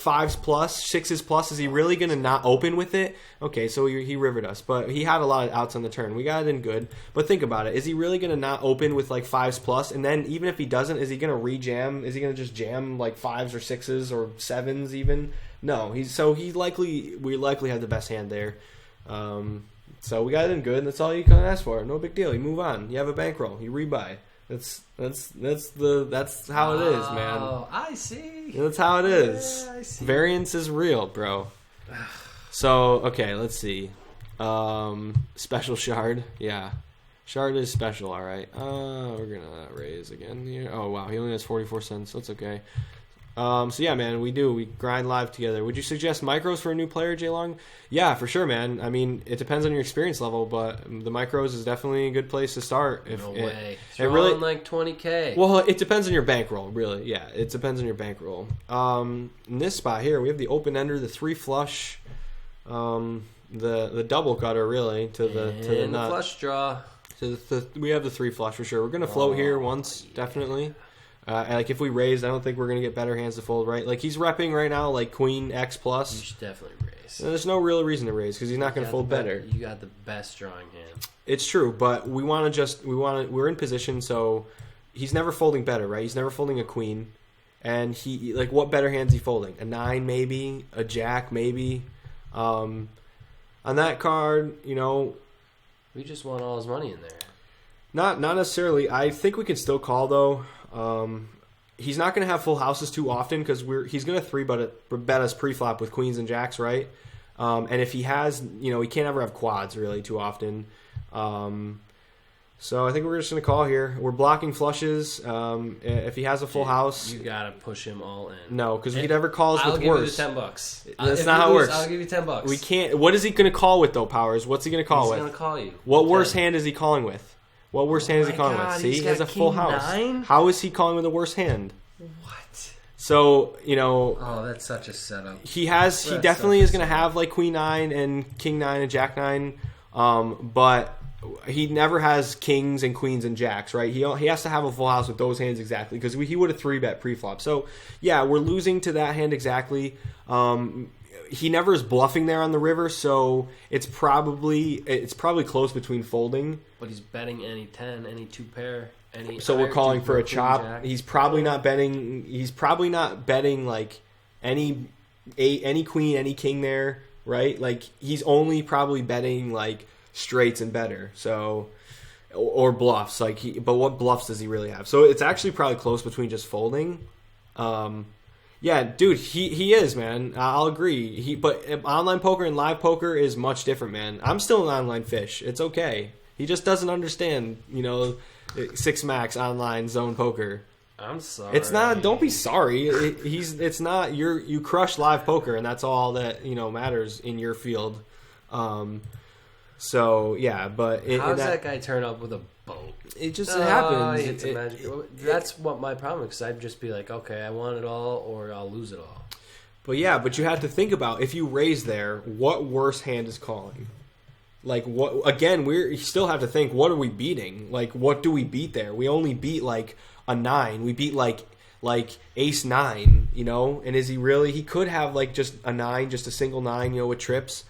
5s plus, 6s plus, is he really going to not open with it? Okay, so he rivered us, but he had a lot of outs on the turn. We got it in good, but think about it. Is he really going to not open with like 5s plus? And then even if he doesn't, is he going to re-jam? Is he going to just jam like 5s or 6s or 7s even? No, we likely had the best hand there. So we got it in good, and that's all you can ask for. No big deal. You move on. You have a bankroll. You rebuy. That's how it is, man. Oh, I see. That's how it is. Yeah, I see. Variance is real, bro. So, okay, let's see. Special shard. Yeah. Shard is special, all right. We're going to raise again here. Oh, wow. He only has 44 cents. That's okay. So, yeah, man, we grind live together. Would you suggest micros for a new player, J-Long? Yeah, for sure, man. I mean, it depends on your experience level, but the micros is definitely a good place to start. No way. It really, like 20K. Well, it depends on your bankroll, really. Yeah, it depends on your bankroll. In this spot here, we have the open ender, the 3 flush, the double cutter, really, to the nut. The flush draw. We have the 3 flush for sure. We're going to float here once, definitely. Like if we raise, I don't think we're going to get better hands to fold, right? Like he's repping right now like Queen X plus. You should definitely raise. There's no real reason to raise because he's not going to fold better. You got the best drawing hand. It's true, but we're in position, so he's never folding better, right? He's never folding a queen, and he like what better hands he folding? A 9 maybe, a jack maybe. On that card, we just want all his money in there. Not necessarily. I think we can still call though. He's not going to have full houses too often because he's going to 3-bet us pre-flop with queens and jacks, right? And if he has, he can't ever have quads really too often. So I think we're just going to call here. We're blocking flushes. If he has a full house, you got to push him all in. No, because we never calls with worse. I'll give you the $10. That's not how it works. I'll give you $10. We can't. What is he going to call with though, Powers? What's he going to call with? He's going to call you. What worse hand is he calling with? What worst hand is he calling with? See, he has a full house. 9? How is he calling with a worse hand? What? So, Oh, that's such a setup. He definitely is going to have like Queen 9 and King 9 and Jack 9, but he never has kings and queens and jacks, right? He has to have a full house with those hands exactly because he would have 3-bet pre-flop. So, yeah, we're losing to that hand exactly. He never is bluffing there on the river, so it's probably close between folding. But he's betting any 10, any 2 pair, any. So we're calling for a chop. Jack. He's probably not betting. He's probably not betting like any queen, any king there, right? Like he's only probably betting like straights and better. So or bluffs. But what bluffs does he really have? So it's actually probably close between just folding. Yeah, dude, he is, man. I'll agree. But online poker and live poker is much different, man. I'm still an online fish. It's okay. He just doesn't understand, 6 max online zone poker. I'm sorry. It's not. Don't be sorry. It's not. You crush live poker, and that's all that matters in your field. So yeah, but how does that guy turn up with a boat? It just happens. It's a magic. That's what my problem is. Because I'd just be like, okay, I want it all, or I'll lose it all. But you have to think about if you raise there, what worse hand is calling? Like what? Again, we still have to think. What are we beating? Like what do we beat there? We only beat like a 9. We beat like ace 9. And is he really? He could have like just a 9, just a single 9. With trips.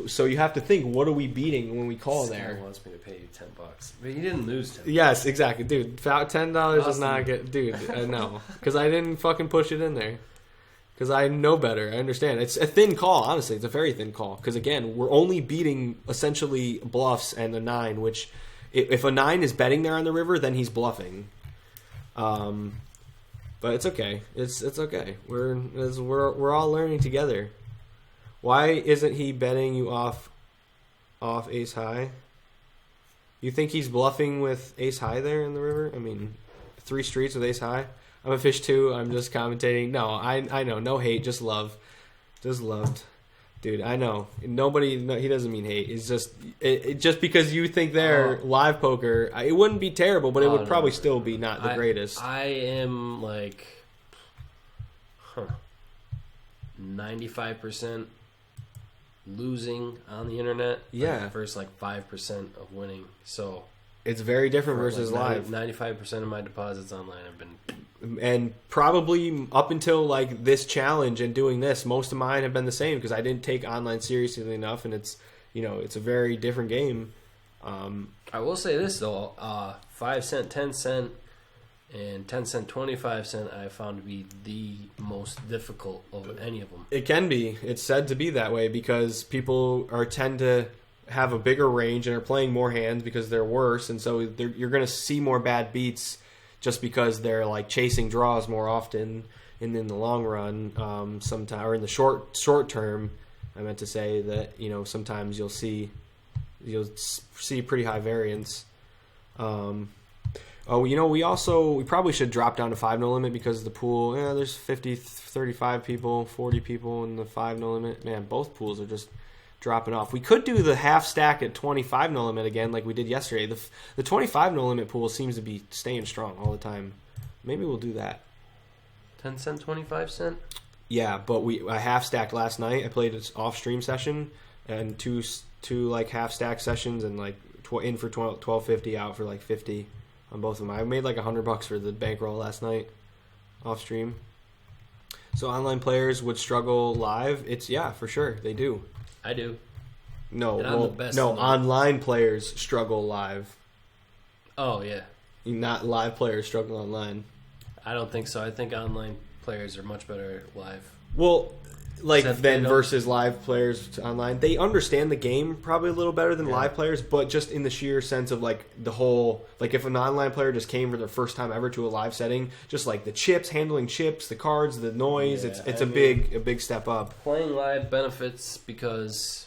So you have to think. What are we beating when we call this there? Guy wants me to pay you $10, but you didn't lose $10. Yes, exactly, dude. $10 does not get, dude. No, because I didn't fucking push it in there. Because I know better. I understand. It's a thin call, honestly. It's a very thin call. Because, again, we're only beating, essentially, bluffs and a 9, which, if a 9 is betting there on the river, then he's bluffing. But it's okay. It's okay. We're all learning together. Why isn't he betting you off ace high? You think he's bluffing with ace high there in the river? I mean, 3 streets with ace high? I'm a fish too. I'm just commentating. No, I know. No hate, just love. Just loved. Dude, I know. He doesn't mean hate. It's just just because you think they're live poker, it wouldn't be terrible, but it would probably still be not the greatest. I am like 95% losing on the internet. Yeah. Like versus like 5% of winning. So it's very different versus live. 95% of my deposits online have been And probably up until like this challenge and doing this, most of mine have been the same because I didn't take online seriously enough, and it's it's a very different game. I will say this though, 5 cent, 10 cent, and 10 cent, 25 cent, I found to be the most difficult of any of them. It can be. It's said to be that way because people tend to have a bigger range and are playing more hands because they're worse, and so you're going to see more bad beats just because they're like chasing draws more often. And in the long run, sometimes, or in the short term, I meant to say that sometimes you'll see pretty high variance. We probably should drop down to 5 no limit because the pool, there's 50, 35 people, 40 people in the 5 no limit. Man, both pools are just dropping off. We could do the half stack at 25 no lit again like we did yesterday. The 25 no limit pool seems to be staying strong all the time. Maybe we'll do that. 10 cent, 25 cent? Yeah, but I half stacked last night. I played an off stream session and two like half stack sessions and like in for 12.50, out for like 50 on both of them. I made like $100 for the bankroll last night off stream. So online players would struggle live. For sure they do. I do. No, online players struggle live. Oh yeah. Not live players struggle online. I don't think so. I think online players are much better live. Well, versus live players online, they understand the game probably a little better than live players, but just in the sheer sense of like the whole, like if an online player just came for their first time ever to a live setting, just like the chips, handling chips, the cards, the noise, it's a big step up. Playing live benefits because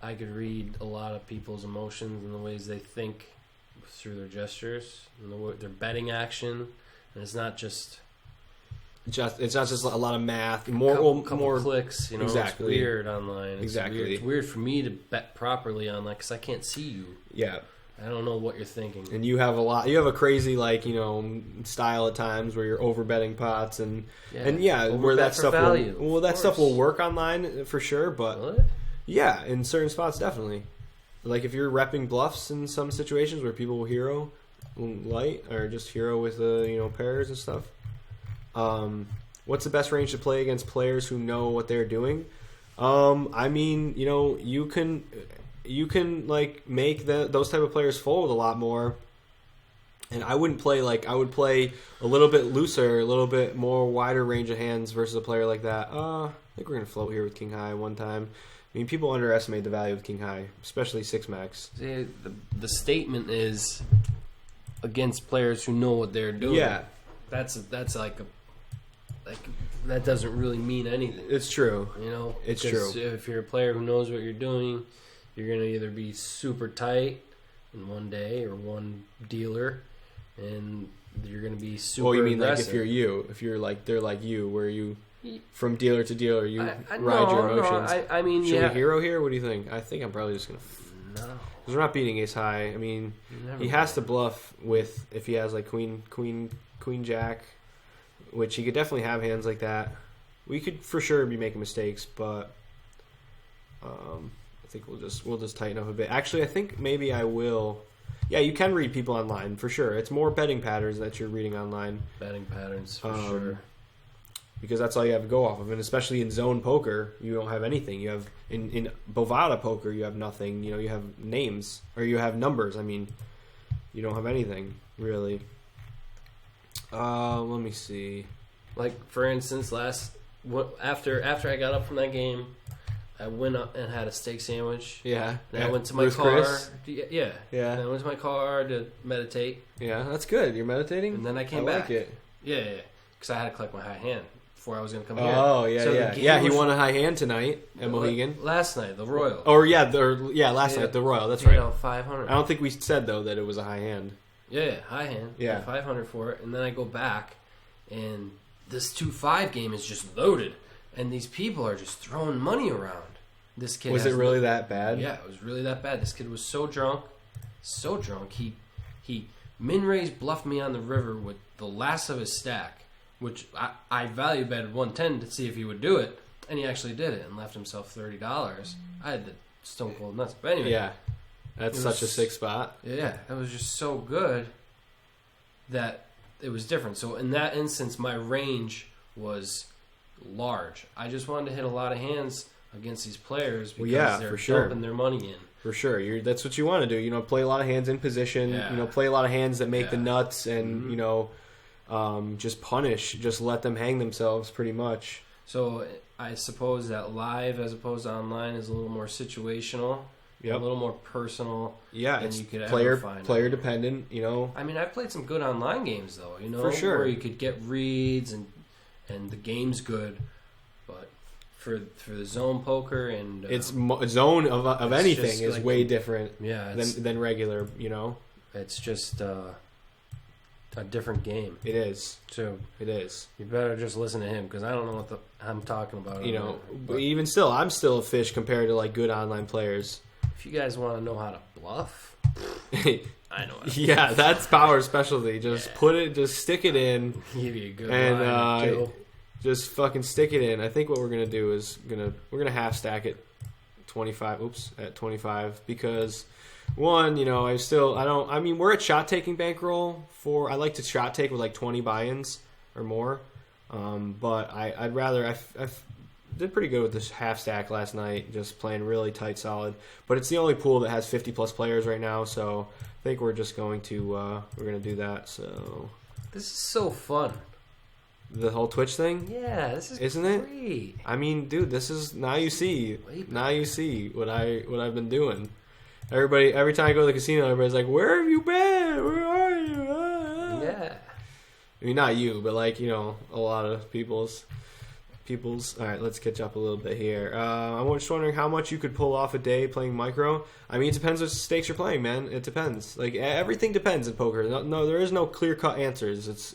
I could read a lot of people's emotions and the ways they think through their gestures and their betting action, and it's not just a lot of math, more clicks. Exactly. It's weird online. Exactly. It's weird for me to bet properly online because I can't see you. Yeah. I don't know what you're thinking. And you have a crazy style at times where you're over betting pots and where that stuff stuff will work online for sure. But what? Yeah, in certain spots definitely. Like if you're repping bluffs in some situations where people will hero light or just hero with pairs and stuff. What's the best range to play against players who know what they're doing? You can like make those type of players fold a lot more. And I would play a little bit looser, a little bit more wider range of hands versus a player like that. I think we're gonna float here with King High one time. I mean, people underestimate the value of King High, especially 6-max. See, the statement is against players who know what they're doing. Yeah, that's like that doesn't really mean anything. It's true. It's true. If you're a player who knows what you're doing, you're gonna either be super tight in one day or one dealer, and you're gonna be super. Well, you mean aggressive. like if you're like they're like you, where you from dealer to dealer, you ride your emotions. I mean, should we hero here? What do you think? I think I'm probably just gonna. No, because we're not beating ace high. I mean, he has to bluff with if he has like queen jack, which he could definitely have hands like that. We could for sure be making mistakes, but I think we'll just tighten up a bit. Actually, I think maybe I will. Yeah, you can read people online for sure. It's more betting patterns that you're reading online. Betting patterns for sure. Because that's all you have to go off of, and especially in zone poker, you don't have anything. You have in Bovada poker, you have nothing. You have names or you have numbers. I mean, you don't have anything really. Let me see. Like for instance, after I got up from that game, I went up and had a steak sandwich. Yeah. Then I went to my car. Chris. Yeah. Then I went to my car to meditate. Yeah, that's good. You're meditating. And then I came back. Like it. Yeah. Because I had to collect my high hand before I was going to come here. Oh yeah, yeah. He won a high hand tonight at Mohegan. Last night, the Royal. Last night the Royal. That's right. 500. I don't think we said though that it was a high hand. Yeah, high hand. Yeah, 500 for it, and then I go back, and this 2-5 game is just loaded, and these people are just throwing money around. This kid was it really that bad? Yeah, it was really that bad. This kid was so drunk. He min-raised bluffed me on the river with the last of his stack, which I value betted 110 to see if he would do it, and he actually did it and left himself $30. I had the stone cold nuts, but anyway. Yeah. That's such a sick spot. Yeah, that was just so good that it was different. So in that instance, my range was large. I just wanted to hit a lot of hands against these players because they're dumping their money in. For sure, that's what you want to do. Play a lot of hands in position. Play a lot of hands that make the nuts, and just punish. Just let them hang themselves, pretty much. So I suppose that live, as opposed to online, is a little more situational, a little more personal. Yeah, than it's you could player dependent. I mean, I've played some good online games though. For sure, where you could get reads and the game's good, but. For the zone poker and it's zone of anything is way different than regular, It's just a different game. It is. So it is. You better just listen to him because I don't know what I'm talking about. But even still, I'm still a fish compared to like good online players. If you guys want to know how to bluff, I know. Yeah, that's Power's specialty. Just just stick it in. Give you a good and just fucking stick it in. I think what we're gonna do is we're gonna half stack it 25. At 25 because one, we're at shot taking bankroll I like to shot take with like 20 buy-ins or more. But I'd rather I did pretty good with this half stack last night, just playing really tight solid. But it's the only pool that has 50 plus players right now, so I think we're just going to do that. So this is so fun. The whole Twitch thing? Yeah, this is Isn't great. It? I mean, dude, this is now you see what I've been doing. Every time I go to the casino, everybody's like, "Where have you been? Where are you?" Yeah. I mean, not you, but like a lot of people's. All right, let's catch up a little bit here. I'm just wondering how much you could pull off a day playing micro. I mean, it depends what stakes you're playing, man. It depends. Like everything depends in poker. No, there is no clear cut answers. It's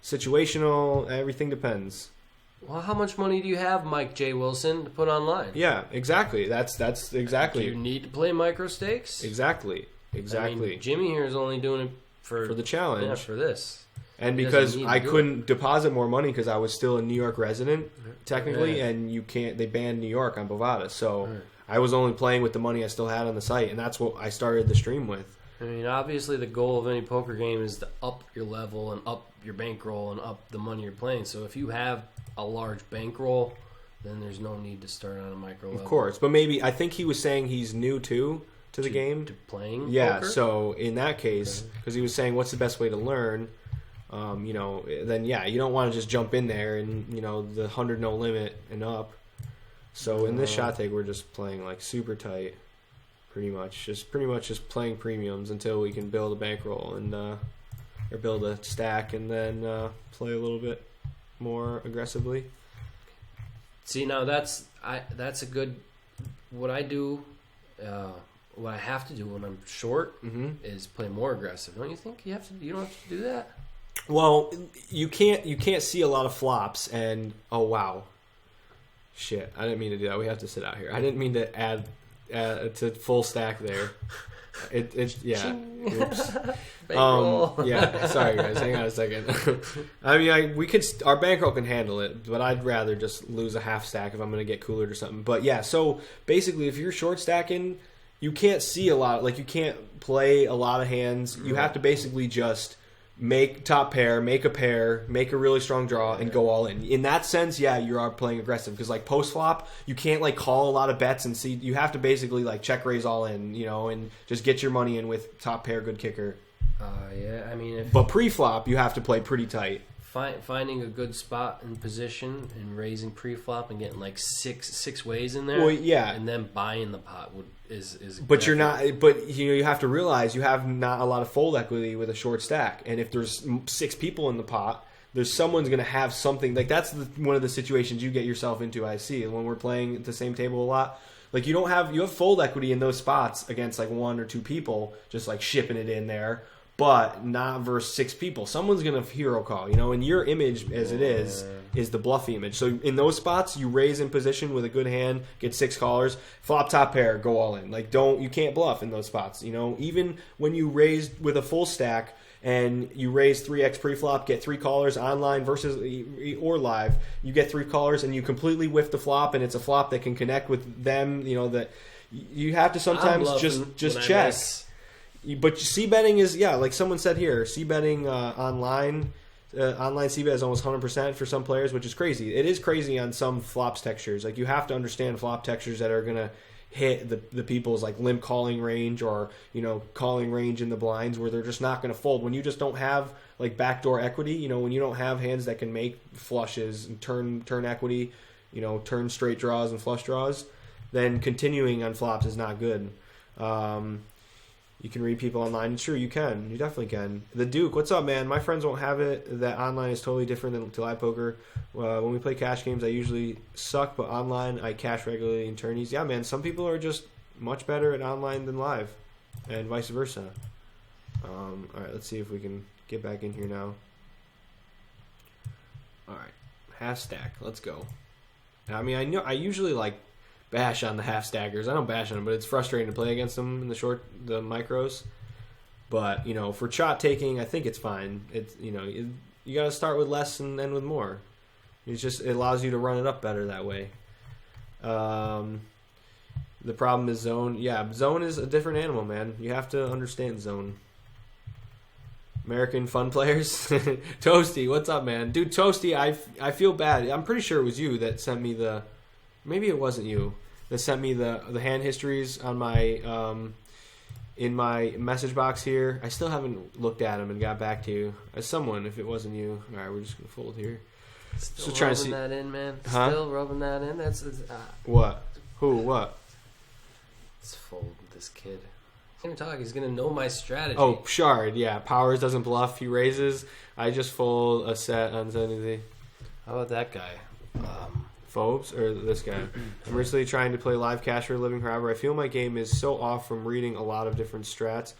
situational. Everything depends. Well, how much money do you have, Mike J. Wilson, to put online? Yeah, exactly. That's exactly. Do you need to play micro stakes? Exactly. I mean, Jimmy here is only doing it for the challenge. Yeah, for this. And because I couldn't deposit more money because I was still a New York resident, technically, and you can't. They banned New York on Bovada, so I was only playing with the money I still had on the site, and that's what I started the stream with. I mean, obviously, the goal of any poker game is to up your level and up your bankroll and up the money you're playing. So if you have a large bankroll, then there's no need to start on a micro level. Of course, but maybe I think he was saying he's new to the game, to playing. Yeah, poker? so in that case, because he was saying, what's the best way to learn? Then you don't want to just jump in there and the 100 no limit and up. So in this shot take, we're just playing like super tight. Pretty much just playing premiums until we can build a bankroll and or build a stack and then play a little bit more aggressively. See, now that's a good. What I do, what I have to do when I'm short is play more aggressive. Don't you think you don't have to do that? Well, you can't see a lot of flops and oh wow, shit! I didn't mean to do that. We have to sit out here. I didn't mean to add. To full stack there. It's yeah. Oops. Yeah. Sorry guys. Hang on a second. I mean, our bankroll can handle it, but I'd rather just lose a half stack if I'm going to get coolered or something. But yeah. So basically, if you're short stacking, you can't see a lot. Like you can't play a lot of hands. You have to basically just make top pair, make a pair, make a really strong draw, and go all in. In that sense, yeah, you are playing aggressive because like post flop, you can't like call a lot of bets and see. You have to basically like check raise all in, and just get your money in with top pair, good kicker. Yeah, I mean, but pre flop, you have to play pretty tight. Finding a good spot in position and raising pre flop and getting like six ways in there. Well, yeah, and then buying the pot is. But you're not. But you have to realize you have not a lot of fold equity with a short stack, and if there's 6 people in the pot, there's someone's going to have something. Like that's one of the situations you get yourself into. I see when we're playing at the same table a lot. Like you have fold equity in those spots against like 1 or 2 people, just like shipping it in there. But not versus 6 people. Someone's going to hero call, and your image as it is the bluffy image. So in those spots, you raise in position with a good hand, get 6 callers, flop top pair, go all in. Like you can't bluff in those spots, Even when you raise with a full stack and you raise 3x pre-flop, get 3 callers online versus or live, you get 3 callers and you completely whiff the flop and it's a flop that can connect with them, that you have to sometimes just check. But C betting is like someone said here. C betting online C bet is almost 100% for some players, which is crazy. It is crazy on some flops textures. Like you have to understand flop textures that are gonna hit the people's like limp calling range or calling range in the blinds where they're just not gonna fold when you just don't have like backdoor equity. When you don't have hands that can make flushes and turn equity, turn straight draws and flush draws, then continuing on flops is not good. You can read people online. Sure, you can. You definitely can. The Duke, what's up, man? My friends won't have it. That online is totally different than live poker. When we play cash games, I usually suck, but online, I cash regularly in tourneys. Yeah, man, some people are just much better at online than live, and vice versa. All right, let's see if we can get back in here now. All right, half stack. Let's go. I mean, I usually like bash on the half stackers. I don't bash on them, but it's frustrating to play against them in the micros. But for shot taking, I think it's fine. It's you got to start with less and end with more. It allows you to run it up better that way. The problem is zone. Yeah, zone is a different animal, man. You have to understand zone. American fun players. Toasty, what's up, man? Dude, Toasty, I feel bad. I'm pretty sure it was you that sent me the. Maybe it wasn't you that sent me the hand histories on my in my message box here. I still haven't looked at them and got back to you. As someone, if it wasn't you. All right, we're just gonna fold here. Still rubbing to see that in, man. Huh? Still rubbing that in. That's what? Who? What? Let's fold this kid. He's gonna talk. He's gonna know my strategy. Oh, Shard. Yeah, Powers doesn't bluff. He raises. I just fold a set on anything. How about that guy? Phobes or this guy? I'm recently trying to play live cash for a living. However, I feel my game is so off from reading a lot of different strats.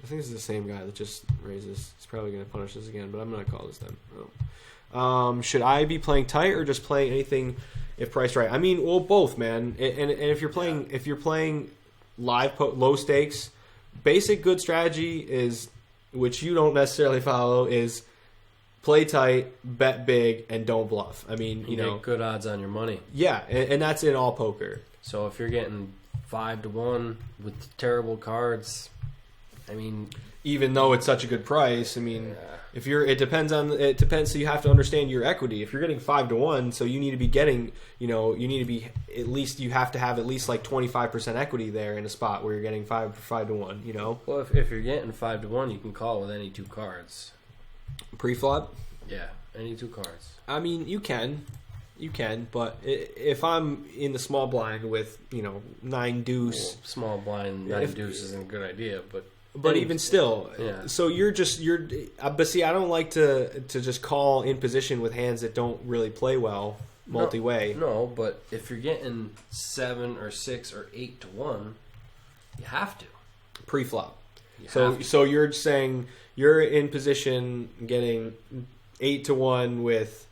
I think this is the same guy that just raises. He's probably going to punish us again, but I'm going to call this then. Oh. Should I be playing tight or just play anything if priced right? I mean, well, both, man. And if you're playing live low stakes, basic good strategy is, which you don't necessarily follow, is play tight, bet big, and don't bluff. I mean, you know, get good odds on your money. Yeah, and that's in all poker. So if you're getting 5-1 with terrible cards, I mean, even though it's such a good price, I mean, if you're, it depends. So you have to understand your equity. If you're getting 5-1, so you need to be getting, you need to be at least, you have to have at least like 25% equity there in a spot where you're getting 5-1. You know. Well, if you're getting 5-1, you can call with any 2 cards. Pre-flop? Yeah, any 2 cards. I mean, you can, but if I'm in the small blind with 9 deuce, well, small blind 9 deuce isn't a good idea, but even still, yeah. So but see, I don't like to just call in position with hands that don't really play well multi-way. No, but if you're getting 7 or 6 or 8-1, you have to pre-flop. So you're saying you're in position getting 8-1 with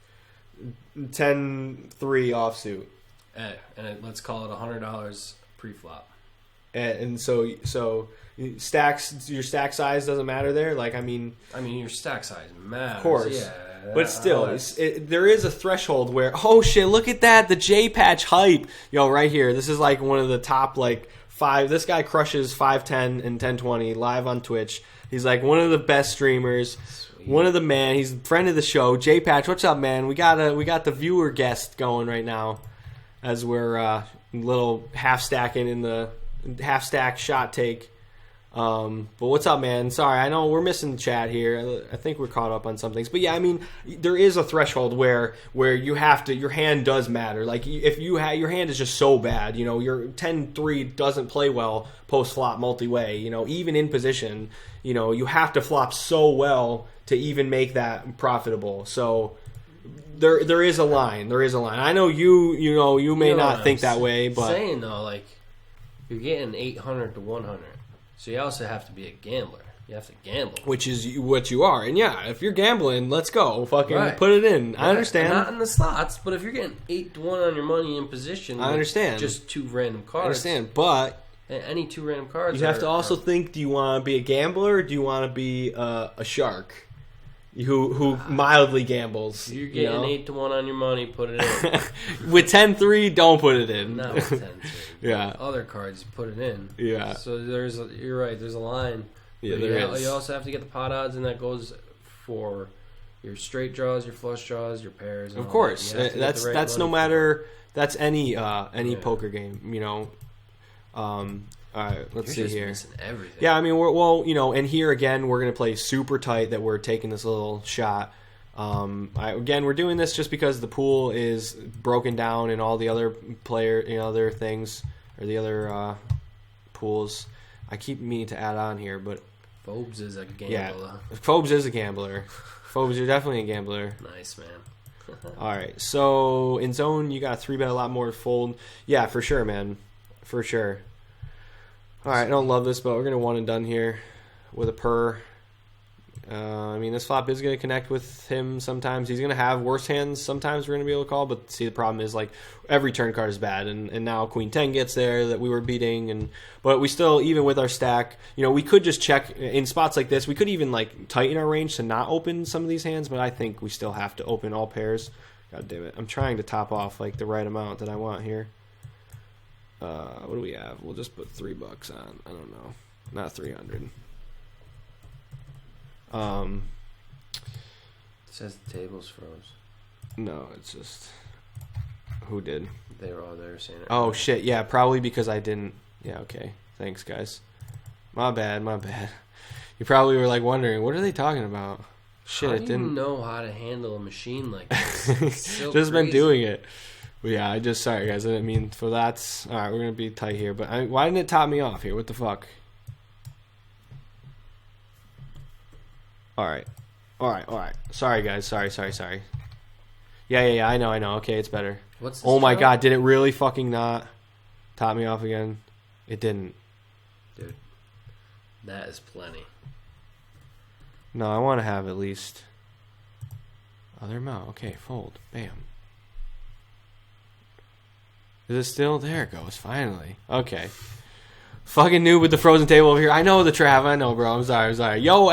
10-3 offsuit. Let's call it $100 pre-flop. And so stacks, your stack size doesn't matter there. Like I mean your stack size matters. Of course, yeah. But still, there is a threshold where look at that, the J Patch hype, right here. This is like one of the top 5. This guy crushes 5-10 and 10-20 live on Twitch. He's like one of the best streamers. Sweet. One of the man. He's a friend of the show. J Patch, what's up, man? We got the viewer guest going right now, as we're little half stacking in the half stack shot take. But what's up, man? Sorry, I know we're missing chat here. I think we're caught up on some things, but yeah, I mean, there is a threshold where you have to. Your hand does matter. Like if your hand is just so bad, your 10-3 doesn't play well post flop multi way. Even in position, you have to flop so well to even make that profitable. So there is a line. There is a line. I know you may not think that way, but saying though, you're getting 800 to 100. So you also have to be a gambler. You have to gamble. Which is what you are. And yeah, if you're gambling, let's go. Fucking put it in. I understand. Not in the slots, but if you're getting 8-1 on your money in position, I understand. Just 2 random cards. I understand, but any 2 random cards. You have to also think, do you want to be a gambler or do you want to be a shark? who mildly gambles. You're getting 8-1 on your money. Put it in. With 10-3, don't put it in. Not with 10-3. Yeah. Other cards, put it in. Yeah. So you're right. There's a line. Yeah, there is. You also have to get the pot odds, and that goes for your straight draws, your flush draws, your pairs. And of course, that. That's no matter. That's any poker game. All right, let's see here. Everything. Yeah, I mean, and here again, we're gonna play super tight. That we're taking this little shot. Again, we're doing this just because the pool is broken down and all the other other things or the other pools. I keep meaning to add on here, but Phobes is a gambler. Yeah, Phobes is a gambler. Phobes, you're definitely a gambler. Nice, man. All right, so in zone, you got 3-bet a lot more to fold. Yeah, for sure, man. For sure. All right, I don't love this, but we're going to one and done here with a purr. I mean, this flop is going to connect with him sometimes. He's going to have worse hands sometimes we're going to be able to call, but see, the problem is, like, every turn card is bad, and now Queen 10 gets there that we were beating, but we still, even with our stack, we could just check in spots like this. We could even, like, tighten our range to not open some of these hands, but I think we still have to open all pairs. God damn it. I'm trying to top off, like, the right amount that I want here. What do we have? We'll just put $3 on. I don't know. Not 300. It says the tables froze. No, it's just who did? They were all there saying it. Oh shit! Yeah, probably because I didn't. Yeah, okay. Thanks, guys. My bad. You probably were like wondering what are they talking about. Shit, how it do didn't you know how to handle a machine like this? So just been doing it. But yeah, sorry guys, I didn't mean for that. All right, we're gonna be tight here. But why didn't it top me off here? What the fuck? All right. Sorry, guys. Sorry. Yeah. I know. Okay, it's better. What's this? Oh my god, did it really fucking not top me off again? It didn't. Dude, that is plenty. No, I want to have at least other amount. Okay, fold. Bam. Is it still? There it goes. Finally. Okay. Fucking noob with the frozen table over here. I know the Trav. I know, bro. I'm sorry. Yo,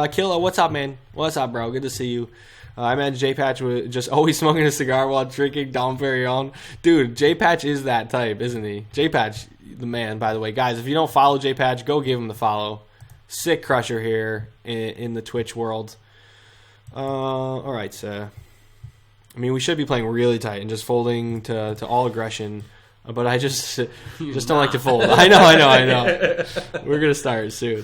Killa, what's up, man? What's up, bro? Good to see you. I imagine J-Patch was just always smoking a cigar while drinking Dom Perignon. Dude, J-Patch is that type, isn't he? J-Patch, the man, by the way. Guys, if you don't follow J-Patch, go give him the follow. Sick crusher here in the Twitch world. All right, so. I mean, we should be playing really tight and just folding to all aggression. But I just don't like to fold. I know. We're going to start soon.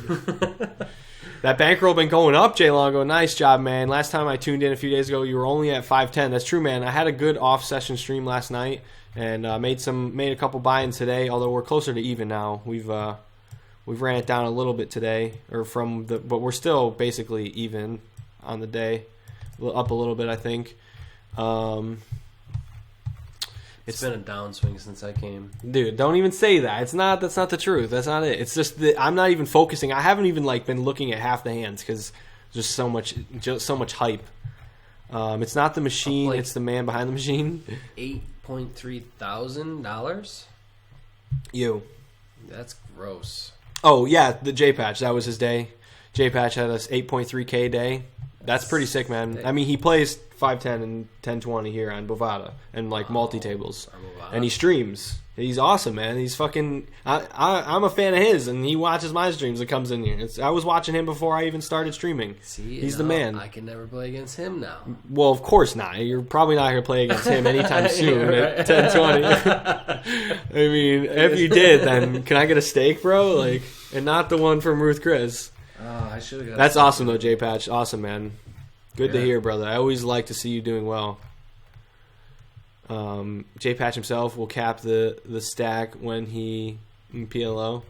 That bankroll been going up, Jay Longo. Nice job, man. Last time I tuned in a few days ago, you were only at 510. That's true, man. I had a good off-session stream last night and made a couple buy-ins today, although we're closer to even now. We've ran it down a little bit today, but we're still basically even on the day. Up a little bit, I think. It's been a downswing since I came. Dude, don't even say that. That's not the truth. That's not it. It's just that I'm not even focusing. I haven't even been looking at half the hands because just so much hype. It's not the machine, it's the man behind the machine. $8.3 thousand? You. That's gross. Oh yeah, the J-Patch. That was his day. J-Patch had us 8.3K day. That's pretty sick, man. I mean, he plays 510 and 1020 here on Bovada and multi-tables. And he streams. He's awesome, man. He's fucking... I'm a fan of his, and he watches my streams and comes in here. I was watching him before I even started streaming. See, he's the man. I can never play against him now. Well, of course not. You're probably not going to play against him anytime soon at 1020. I mean, if you did, then can I get a steak, bro? And not the one from Ruth Chris. Oh, I should have got. That's awesome, though, J-Patch. Awesome, man. Good to hear, brother. I always like to see you doing well. J-Patch himself will cap the stack when he in PLO.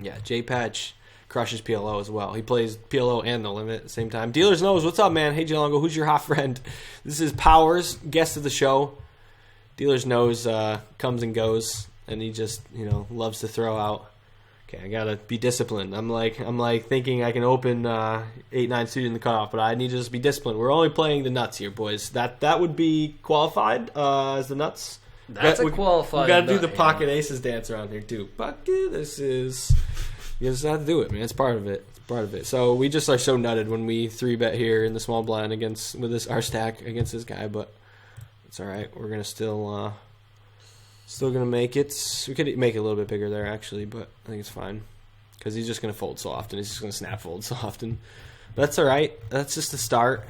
Yeah, J-Patch crushes PLO as well. He plays PLO and No Limit at the same time. Dealers Knows, what's up, man? Hey, Jalongo, who's your hot friend? This is Powers, guest of the show. Dealers Knows comes and goes, and he just loves to throw out. Okay, I gotta be disciplined. I'm like thinking I can open 8-9 suited in the cutoff, but I need to just be disciplined. We're only playing the nuts here, boys. That would be qualified as the nuts. That's a qualified. We gotta do the pocket aces dance around here too. Pocket aces. You just have to do it, man. It's part of it. It's part of it. So we just are so nutted when we 3-bet here in the small blind with our stack against this guy, but it's all right. We're gonna still gonna make it. We could make it a little bit bigger there actually, but I think it's fine because he's just gonna fold so often. He's just gonna snap fold so often. But that's all right. That's just the start.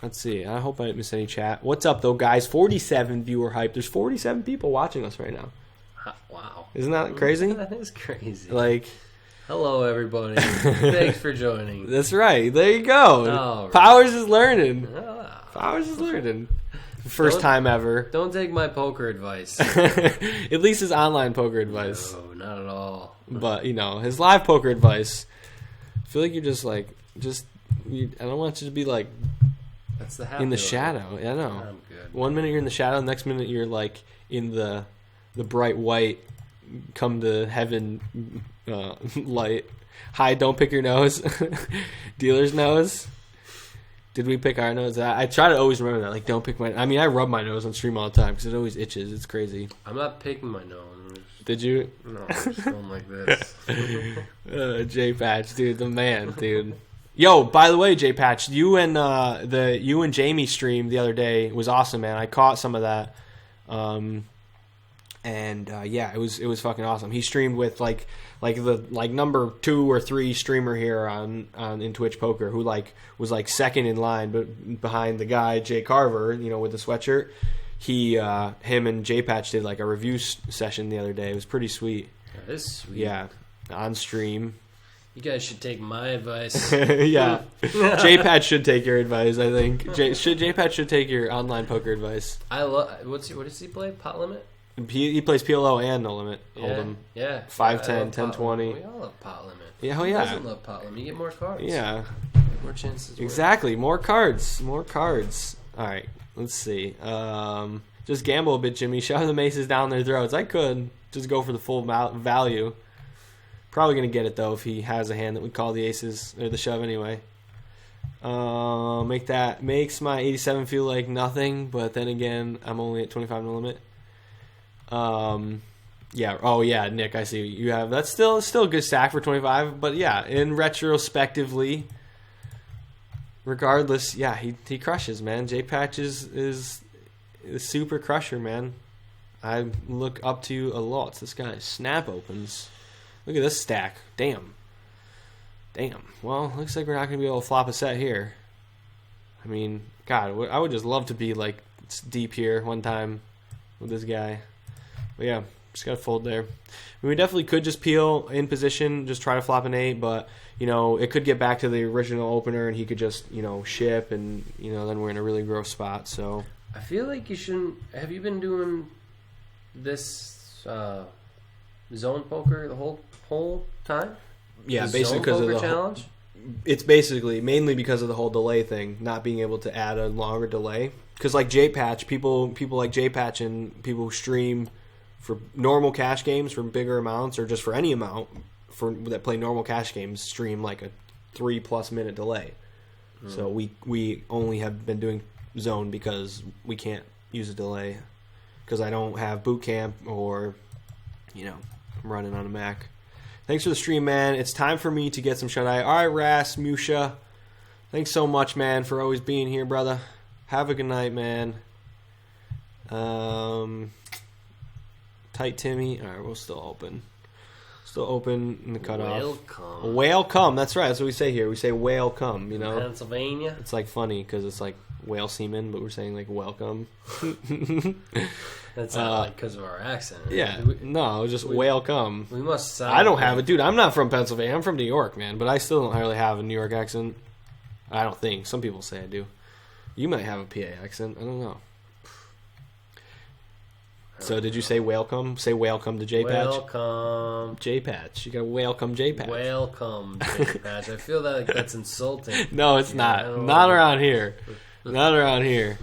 Let's see. I hope I didn't miss any chat. What's up, though, guys? 47 viewer hype. There's 47 people watching us right now. Wow. Isn't that crazy? That is crazy. Like, hello, everybody. Thanks for joining. That's right. There you go. Right. Powers is learning. Ah. Powers is learning. First time ever. Don't take my poker advice. At least his online poker advice. No, not at all. But, his live poker advice. I feel like you're just I don't want you to be like that's the happy in the life. shadow. Yeah, I know. I'm good. 1 minute you're in the shadow, next minute you're like in the bright white come to heaven light. Hi, don't pick your nose. Dealer's nose. Did we pick our nose? I try to always remember that. Like, don't pick my... I mean, I rub my nose on stream all the time because it always itches. It's crazy. I'm not picking my nose. Did you? No, I'm just going like this. J Patch, dude, the man, dude. Yo, by the way, J Patch, you and Jamie stream the other day was awesome, man. I caught some of that, yeah, it was fucking awesome. He streamed with like the number 2 or 3 streamer here in Twitch Poker, who was second in line, but behind the guy Jay Carver, with the sweatshirt. Him and J Patch did like a review session the other day. It was pretty sweet. That is sweet. Yeah, on stream. You guys should take my advice. Yeah. J-Pat should take your advice, I think. J-Pat should take your online poker advice. I love... What does he play? Pot limit? He plays PLO and No Limit. Yeah. Hold'em. Yeah. 5-10, 10-20. We all love pot limit. Yeah, Who yeah. doesn't love pot limit? You get more cards. Yeah. More chances. Exactly. More cards. All right. Let's see. Just gamble a bit, Jimmy. Shove the maces down their throats. I could. Just go for the full value. Probably going to get it, though, if he has a hand that would call the aces, or the shove anyway. Makes my 87 feel like nothing, but then again, I'm only at 25 no limit. Yeah. Oh, yeah, Nick, I see you have. That's still a good stack for 25, but yeah, in retrospectively, regardless, yeah, he crushes, man. J-Patch is a super crusher, man. I look up to you a lot. This guy snap opens. Look at this stack. Damn. Well, looks like we're not going to be able to flop a set here. I mean, God, I would just love to be like deep here one time with this guy. But yeah, just got to fold there. I mean, we definitely could just peel in position, just try to flop an 8, but, it could get back to the original opener and he could just, ship and, then we're in a really gross spot, so. I feel like you shouldn't... Have you been doing this zone poker the whole time? Yeah, the basically because of the challenge. It's basically mainly because of the whole delay thing, not being able to add a longer delay. Because like J-Patch, people like J-Patch and people who stream for normal cash games for bigger amounts or just for any amount that play normal cash games stream like a 3+ minute delay. So we only have been doing zone because we can't use a delay because I don't have boot camp or I'm running on a Mac. Thanks for the stream, man. It's time for me to get some shut-eye. All right, Rasmusha. Thanks so much, man, for always being here, brother. Have a good night, man. Tight Timmy. All right, we're still open. Still open in the cutoff. Welcome. That's right. That's what we say here. We say welcome, Pennsylvania. It's like funny because it's like whale semen, but we're saying like welcome. That's not like because of our accent. Yeah. No, just welcome. We must sound... I don't have it. Dude, I'm not from Pennsylvania. I'm from New York, man. But I still don't really have a New York accent. I don't think. Some people say I do. You might have a PA accent. I don't know. So did you say welcome? Say welcome to J-Patch? Welcome. J-Patch. You got to welcome J-Patch. Welcome, J-Patch. I feel like that's insulting. No, it's not. Not around here. Not around here.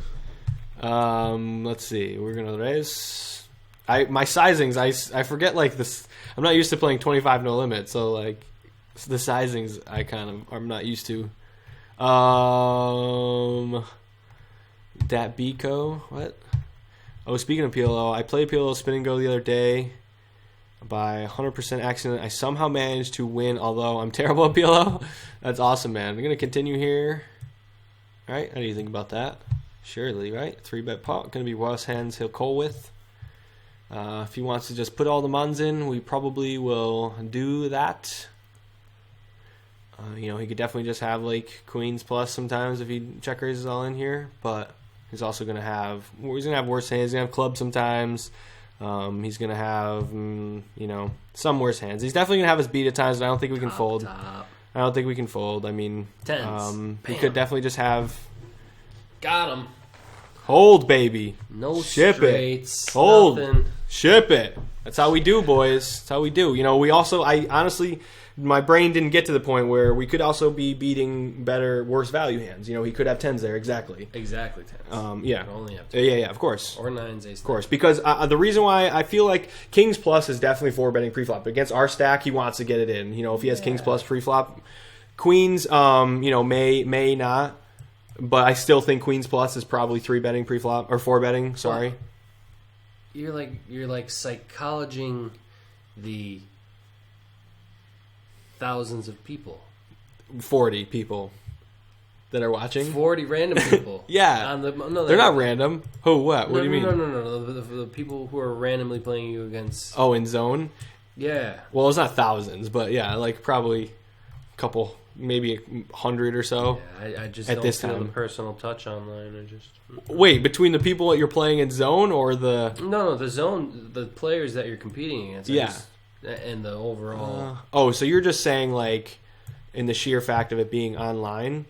Let's see. We're going to raise. My sizings, I forget like this. I'm not used to playing 25 no limit. So like the sizings I'm not used to. Dat Bico. What? Oh, speaking of PLO, I played PLO Spin and Go the other day. by 100% accident. I somehow managed to win, although I'm terrible at PLO. That's awesome, man. I'm going to continue here. All right, how do you think about that? Surely, right? 3-bet pot. Going to be Ross hands he'll call with. If he wants to just put all the mons in, we probably will do that. He could definitely just have like queens plus sometimes if he check raises all in here, but he's also going to have worse hands. He's going to have clubs sometimes. He's going to have, some worse hands. He's definitely going to have his beat at times, but I don't think we can fold. Top. I don't think we can fold. I mean, Tens. He could definitely just have... Got him. Hold, baby. No Ship straights. It. Hold. Nothing. Ship it. That's how we do, boys. That's how we do. I honestly... My brain didn't get to the point where we could also be beating worse value hands. He could have 10s there, exactly. Exactly 10s. Yeah. Could only have 10s. Yeah, of course. Or 9s, ace. Of course, because the reason why I feel like Kings Plus is definitely 4-betting preflop. But against our stack, he wants to get it in. If he has Kings Plus preflop. Queens, may not. But I still think Queens Plus is probably 3-betting preflop. Or 4-betting, sorry. You're like psychologing the... thousands of people. 40 people that are watching. 40 random people. Yeah. They're not random. Who? What? What do you mean? No. The people who are randomly playing you against. Oh, in zone? Yeah. Well, it's not thousands, but yeah, like probably a couple, maybe 100 or so. Yeah, I just at don't this feel time. the personal touch online. Wait, between the people that you're playing in zone or the... No, the zone, the players that you're competing against. Yeah. And the overall... so you're just saying, like, in the sheer fact of it being online?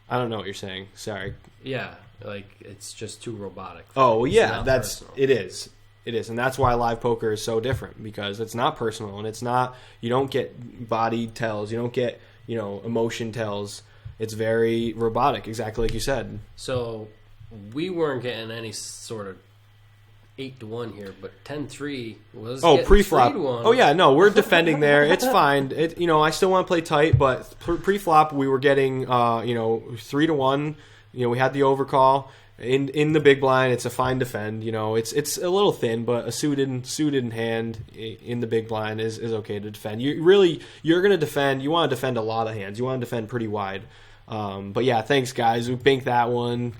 I don't know what you're saying. Sorry. Yeah, like, it's just too robotic. Oh, well, yeah, personal. It is. It is, and that's why live poker is so different, because it's not personal, and it's not... You don't get body tells. You don't get, emotion tells. It's very robotic, exactly like you said. So, we weren't getting any sort of 8-1 here, but 10-3 was pre-flop. 3-1. Oh yeah, no, we're defending there. It's fine. I still want to play tight, but pre-flop we were getting 3-1. We had the overcall in the big blind. It's a fine defend. It's a little thin, but a suited hand in the big blind is okay to defend. You're going to defend. You want to defend a lot of hands. You want to defend pretty wide. But yeah, thanks guys. We binked that one.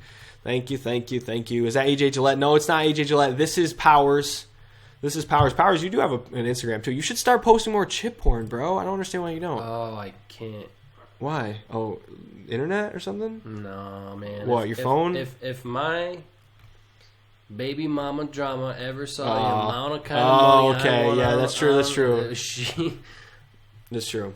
Thank you. Is that AJ Gillette? No, it's not AJ Gillette. This is Powers. Powers, you do have an Instagram, too. You should start posting more chip porn, bro. I don't understand why you don't. Oh, I can't. Why? Oh, internet or something? No, man. What, your phone? If my baby mama drama ever saw the amount of kind of money okay. I want Yeah, that's true. That's true.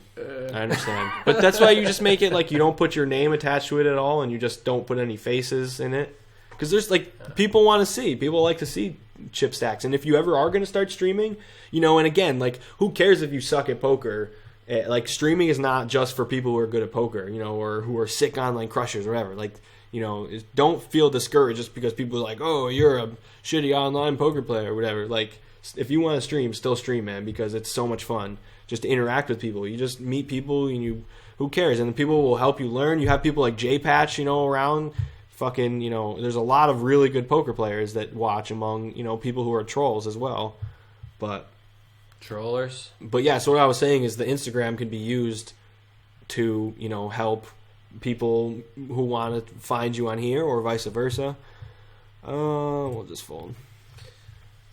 I understand. But that's why you just make it like you don't put your name attached to it at all, and you just don't put any faces in it. Because there's people want to see. People like to see chip stacks. And if you ever are going to start streaming, and again, who cares if you suck at poker? Streaming is not just for people who are good at poker, or who are sick online crushers or whatever. Don't feel discouraged just because people are like, oh, you're a shitty online poker player or whatever. If you want to stream, still stream, man, because it's so much fun. Just to interact with people. You just meet people and who cares? And the people will help you learn. You have people like J-Patch, around. Fucking, there's a lot of really good poker players that watch among, people who are trolls as well. Trollers? But yeah, so what I was saying is the Instagram can be used to, help people who want to find you on here or vice versa. We'll just fold.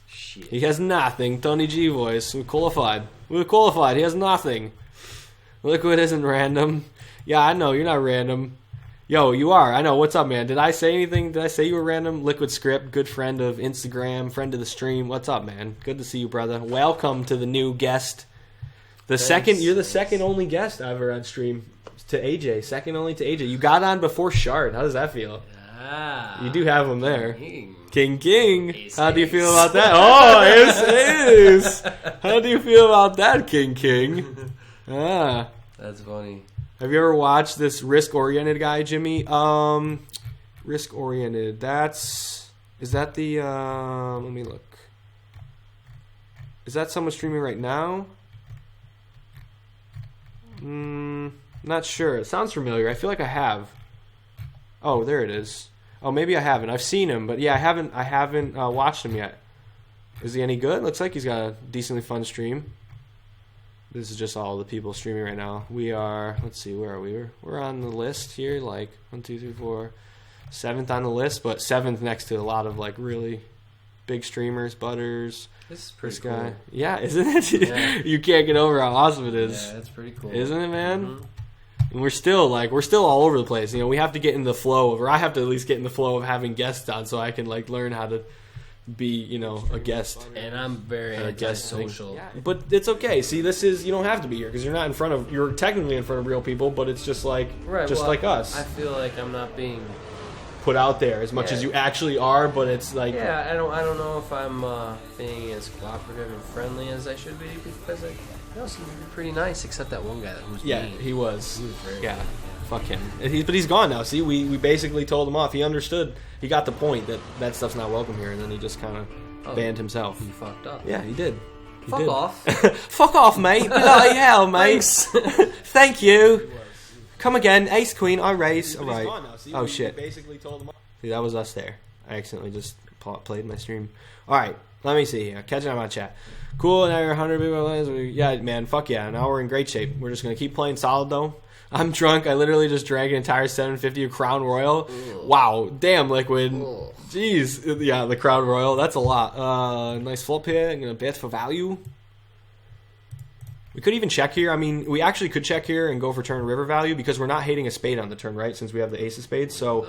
Shit. He has nothing. Tony G voice. We're qualified. He has nothing. Liquid isn't random. Yeah, I know. You're not random. Yo, you are. I know. What's up, man? Did I say anything? Did I say you were random? Liquid Script, good friend of Instagram, friend of the stream. What's up, man? Good to see you, brother. Welcome to the new guest. You're the second only guest ever on stream to AJ. Second only to AJ. You got on before Shard. How does that feel? You do have him there. King. Ace, How do you feel about that? Oh, ace. How do you feel about that, King? That's funny. Have you ever watched this risk-oriented guy, Jimmy? Risk-oriented. Is that the, let me look. Is that someone streaming right now? Not sure. It sounds familiar. I feel like I have. Oh, there it is. Oh, maybe I haven't. I've seen him, but yeah, I haven't watched him yet. Is he any good? Looks like he's got a decently fun stream. This is just all the people streaming right now. We are, let's see, where are we? We're on the list here, like 1, 2, 3, 4, 7th on the list, but 7th next to a lot of like really big streamers, Butters. This is pretty guy. cool. Yeah, isn't it? Yeah. You can't get over how awesome it is. Yeah, that's pretty cool. Isn't it, man? Mm-hmm. And we're still all over the place. You know, we have to get in the flow of, or I have to at least get in the flow of having guests on so I can like learn how to be, you know, a guest. And I'm very antisocial. Yeah, but it's okay. See, this is, you don't have to be here because you're not in front of, you're technically in front of real people, but it's just like, like us. I feel like I'm not being put out there as much as you actually are, but it's like, I don't know if I'm being as cooperative and friendly as I should be, because I seem to be pretty nice, except that one guy who's mean. He was very mean. Fuck him. But he's gone now. See, we basically told him off. He understood. He got the point that stuff's not welcome here, and then he just kind of banned himself. He fucked up. Yeah, he did. Fuck off. Fuck off, mate. Bloody hell, mate. Thank you. Come again. Ace Queen, I raise. All right. Oh, shit. Basically told him off. See, that was us there. I accidentally just played my stream. All right. Let me see here. Catching up on chat. Cool. Now you're 100 people. Yeah, man. Fuck yeah. Now we're in great shape. We're just going to keep playing solid, though. I'm drunk. I literally just drank an entire 750 of Crown Royal. Ugh. Wow. Damn, Liquid. Ugh. Jeez. Yeah, the Crown Royal. That's a lot. Nice flop here. I'm going to bet for value. We could even check here. I mean, we actually could check here and go for turn river value because we're not hating a spade on the turn, right? Since we have the ace of spades. So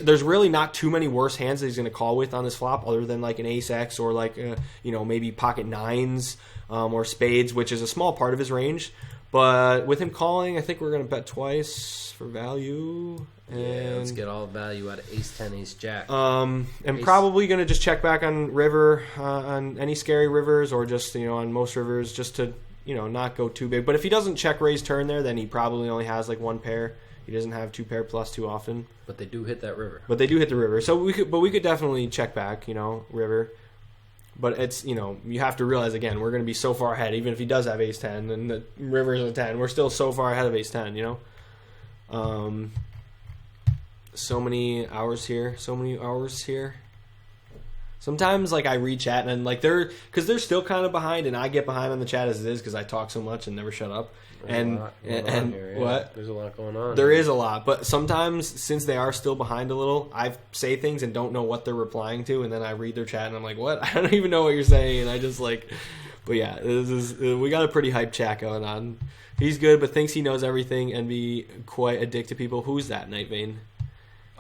there's really not too many worse hands that he's going to call with on this flop other than like an ace X or like, maybe pocket nines or spades, which is a small part of his range. But with him calling, I think we're going to bet twice for value. And let's get all the value out of ace 10, ace jack. Probably going to just check back on river, on any scary rivers or just, on most rivers just to, not go too big. But if he doesn't check raise turn there, then he probably only has like one pair. He doesn't have two pair plus too often. But they do hit that river. But they do hit the river. So we could definitely check back, river. But it's, you have to realize, again, we're going to be so far ahead. Even if he does have ace 10 and the river's a 10, we're still so far ahead of ace 10, So many hours here. Sometimes, like, I read chat and, like, they're still kind of behind, and I get behind on the chat as it is because I talk so much and never shut up. There's a lot going on. There is a lot, but sometimes since they are still behind a little, I say things and don't know what they're replying to, and then I read their chat and I'm like, what? I don't even know what you're saying, and I just like, but yeah, we got a pretty hype chat going on. He's good, but thinks he knows everything and be quite a dick to people. Who's that, Night Vein?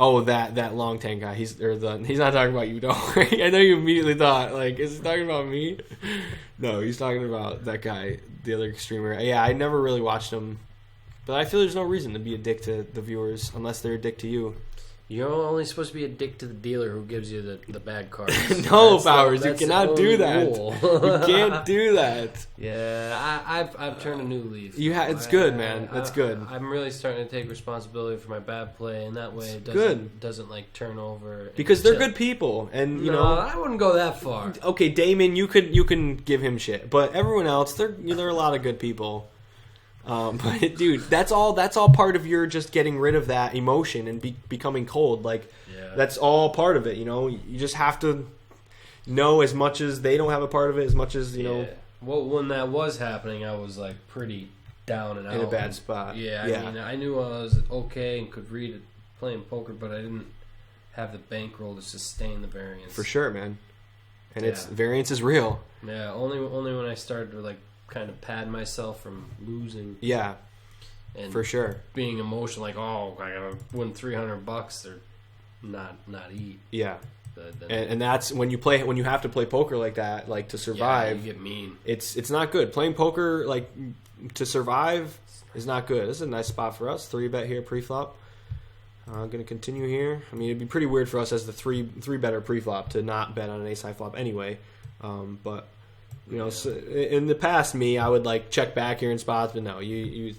Oh, that long tank guy. He's not talking about you, don't worry. I know you immediately thought, like, is he talking about me? No, he's talking about that guy, the other streamer. Yeah, I never really watched him, but I feel there's no reason to be a dick to the viewers unless they're a dick to you. You're only supposed to be a dick to the dealer who gives you the bad cards. No, Powers, you cannot do that. You can't do that. Yeah, I've turned a new leaf. It's good, man. It's good. I'm really starting to take responsibility for my bad play, and that way it doesn't like turn over. Because they're good people, and you know. I wouldn't go that far. Okay, Damon, you can give him shit, but everyone else, they're a lot of good people. But dude, that's all part of your just getting rid of that emotion and becoming cold. Like, that's all part of it. You just have to know as much as they don't have a part of it, as much as you know. Well, when that was happening, I was like pretty down and out in a bad spot. Yeah, I mean, I knew I was okay and could read it playing poker, but I didn't have the bankroll to sustain the variance. For sure, man. And variance is real. Yeah, only when I started to like kind of pad myself from losing. Yeah, and for sure. Being emotional, like, oh, I gotta win $300 or not eat. Yeah, and that's when you have to play poker like that, like to survive. Yeah, you get mean. It's not good. Playing poker like to survive is not good. This is a nice spot for us. 3-bet here pre-flop. I'm gonna continue here. I mean, it'd be pretty weird for us as the three-better pre-flop to not bet on an ace-high flop anyway. But so in the past, I would like check back here in spots, but no, you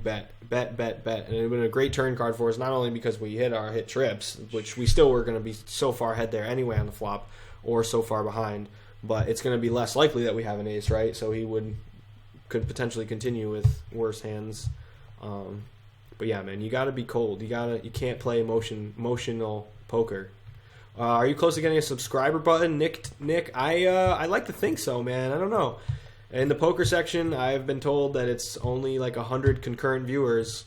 bet, and it would have been a great turn card for us. Not only because we hit trips, which we still were going to be so far ahead there anyway on the flop, or so far behind, but it's going to be less likely that we have an ace, right? So he could potentially continue with worse hands. But yeah, man, you got to be cold. You can't play emotional poker. Are you close to getting a subscriber button, Nick? I like to think so, man. I don't know. In the poker section, I've been told that it's only like 100 concurrent viewers,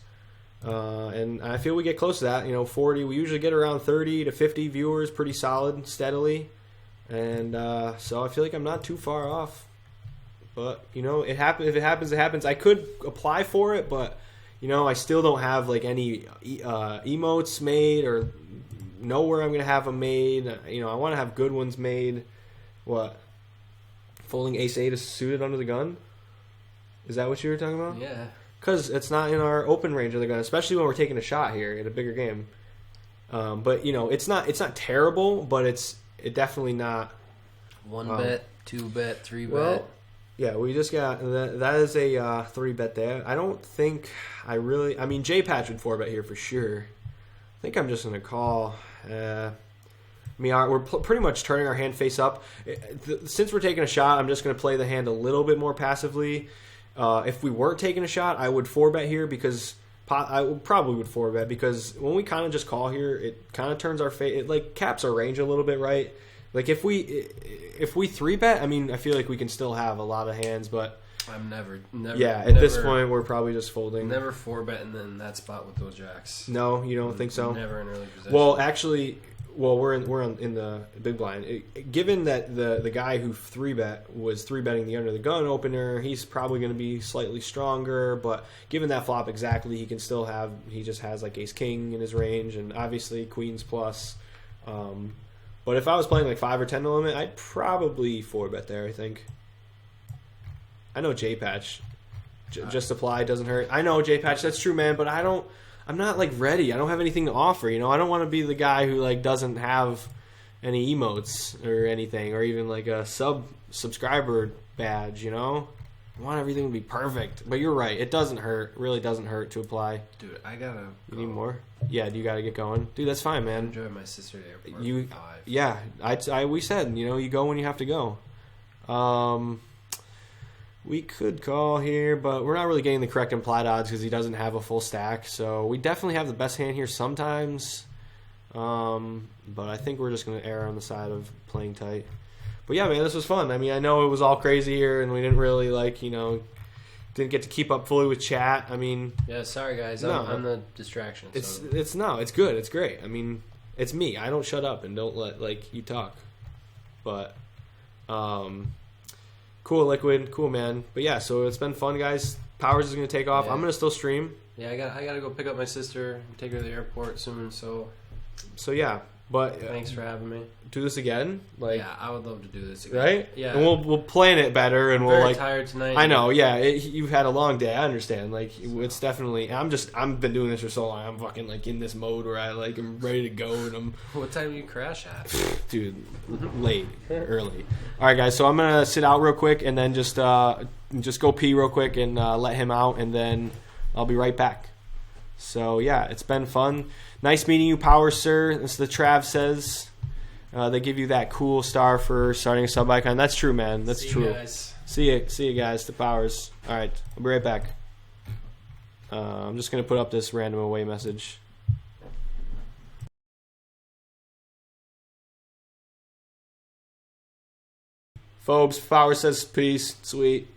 and I feel we get close to that. 40. We usually get around 30 to 50 viewers, pretty solid, steadily, and so I feel like I'm not too far off. But it happens. If it happens, it happens. I could apply for it, but I still don't have like any emotes made or know where I'm gonna have them made. I want to have good ones made. What? Folding ace-8 is suited under the gun? Is that what you were talking about? Yeah. Because it's not in our open range of the gun, especially when we're taking a shot here at a bigger game. But it's not terrible, but it's definitely not. 1 bet, 2 bet, 3 well, bet. Yeah, we just got that is a 3 bet there. I don't think I mean J Patch would 4 bet here for sure. I think I'm just gonna call. We're pretty much turning our hand face up. Since we're taking a shot, I'm just going to play the hand a little bit more passively. If we weren't taking a shot, I would 4-bet here because I probably would 4-bet because when we kind of just call here, it kind of turns our face. It like caps our range a little bit, right? Like if we 3-bet, I mean, I feel like we can still have a lot of hands, but I'm never. Yeah, at this point, we're probably just folding. Never 4-betting in that spot with those jacks. No, you don't think so? Never in early possession. Well, actually. Well, we're in the big blind. Given that the guy who 3-bet was 3-betting the under the gun opener, he's probably going to be slightly stronger. But given that flop exactly, he just has like ace king in his range, and obviously queens plus. But if I was playing like 5 or 10 to limit, I'd probably 4-bet there. I think. I know J Patch, just apply doesn't hurt. I know J Patch, that's true, man. But I'm not like ready. I don't have anything to offer. I don't want to be the guy who like doesn't have any emotes or anything, or even like a subscriber badge. I want everything to be perfect. But you're right. It doesn't hurt. It really doesn't hurt to apply. Dude, I gotta. You need more? Yeah, you gotta get going, dude. That's fine, man. I'm driving my sister to the airport. 5. Yeah. We said you go when you have to go. We could call here, but we're not really getting the correct implied odds because he doesn't have a full stack. So we definitely have the best hand here sometimes. But I think we're just going to err on the side of playing tight. But yeah, man, this was fun. I mean, I know it was all crazy here, and we didn't really didn't get to keep up fully with chat. I mean, yeah, sorry guys, no, I'm the distraction. It's good. It's great. I mean, it's me. I don't shut up and don't let you talk. But cool, Liquid. Cool, man. But yeah, so it's been fun, guys. Powers is going to take off. Yeah. I'm going to still stream. Yeah, I got to go pick up my sister and take her to the airport soon. So yeah. But thanks for having me. Do this again, yeah, I would love to do this again. Right? Yeah, and we'll plan it better, and I'm we'll very tired tonight. I know, yeah. You've had a long day. I understand. It's definitely. I've been doing this for so long. I'm fucking in this mode where I'm ready to go, and I'm. What time do you crash at? Dude, late, early. All right, guys. So I'm gonna sit out real quick, and then just go pee real quick, and let him out, and then I'll be right back. So yeah, it's been fun. Nice meeting you, Power Sir. That's the Trav says. They give you that cool star for starting a sub icon. That's true, man. That's true. See you guys. The Powers. All right, I'll be right back. I'm just gonna put up this random away message. Phobes, Power says peace. Sweet.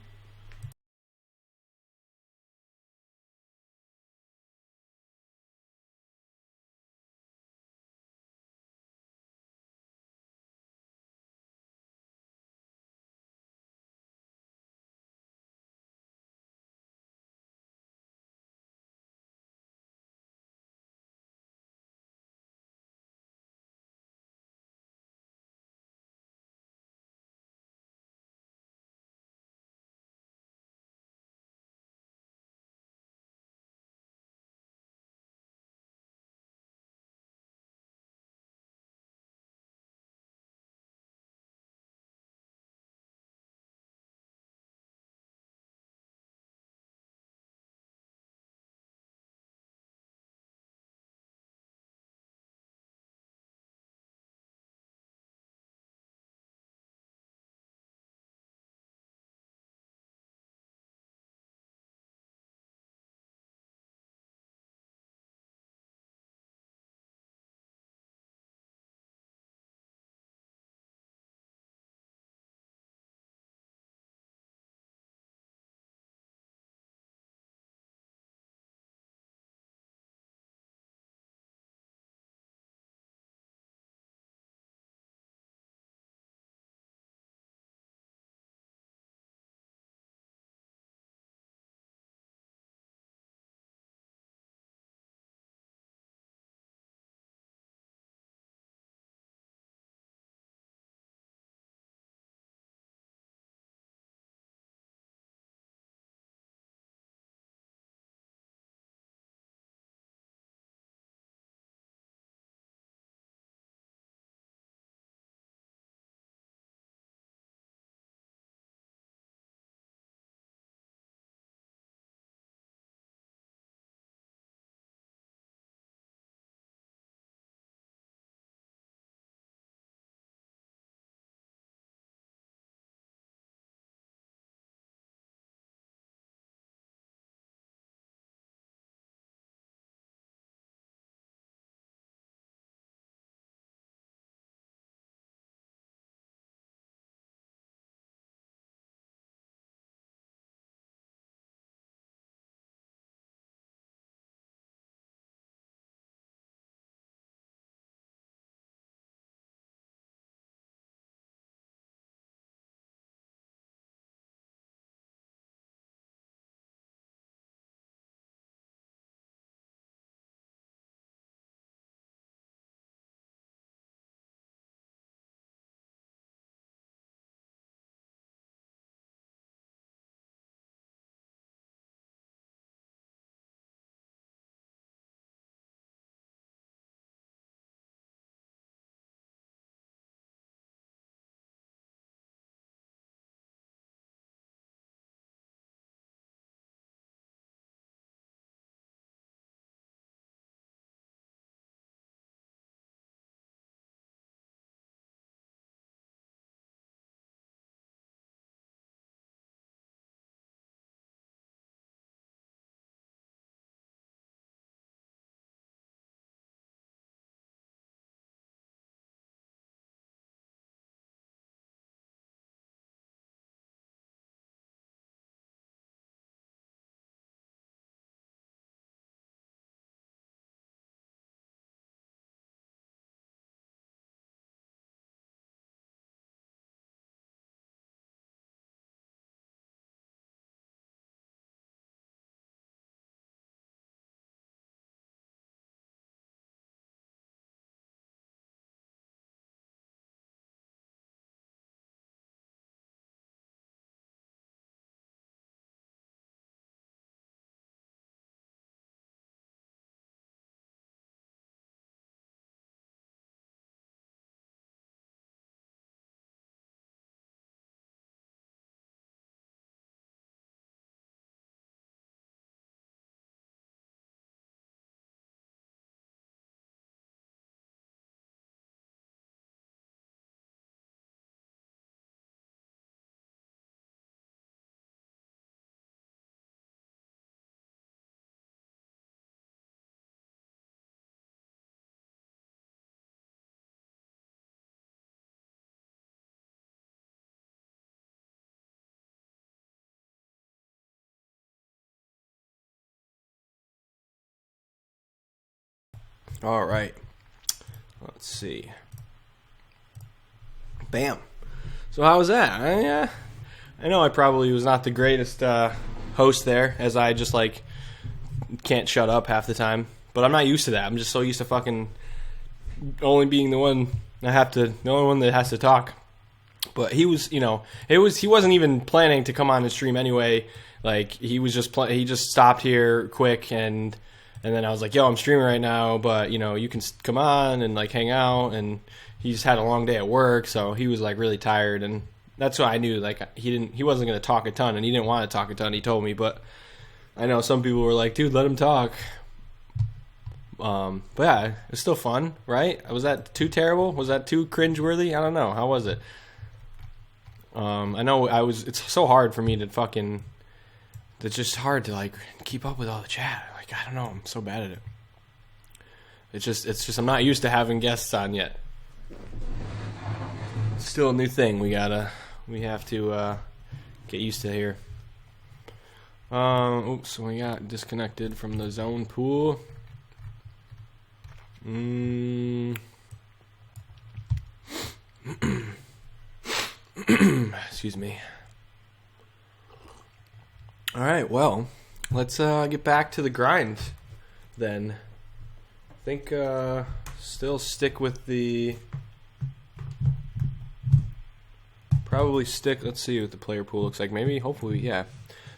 All right. Let's see. Bam. So how was that? I know I probably was not the greatest host there, as I just like can't shut up half the time. But I'm not used to that. I'm just so used to fucking only being the only one that has to talk. But he was, he wasn't even planning to come on the stream anyway. Like he was just he just stopped here quick and then I was like, yo, I'm streaming right now, but you can come on and like hang out. And he's had a long day at work, so he was like really tired, and that's why I knew like he wasn't going to talk a ton, and he didn't want to talk a ton. He told me, but I know some people were like, dude, let him talk. But yeah, it's still fun, right? Was that too terrible? Was that too cringeworthy? I don't know. How was it? I know it's so hard for me to fucking, it's just hard to like keep up with all the chat. Like, I don't know. I'm so bad at it. It's just, I'm not used to having guests on yet. It's still a new thing. We have to, get used to here. Oops, we got disconnected from the zone pool. Excuse me. All right, well, let's get back to the grind then. I think still stick with the let's see what the player pool looks like. Maybe, hopefully, yeah.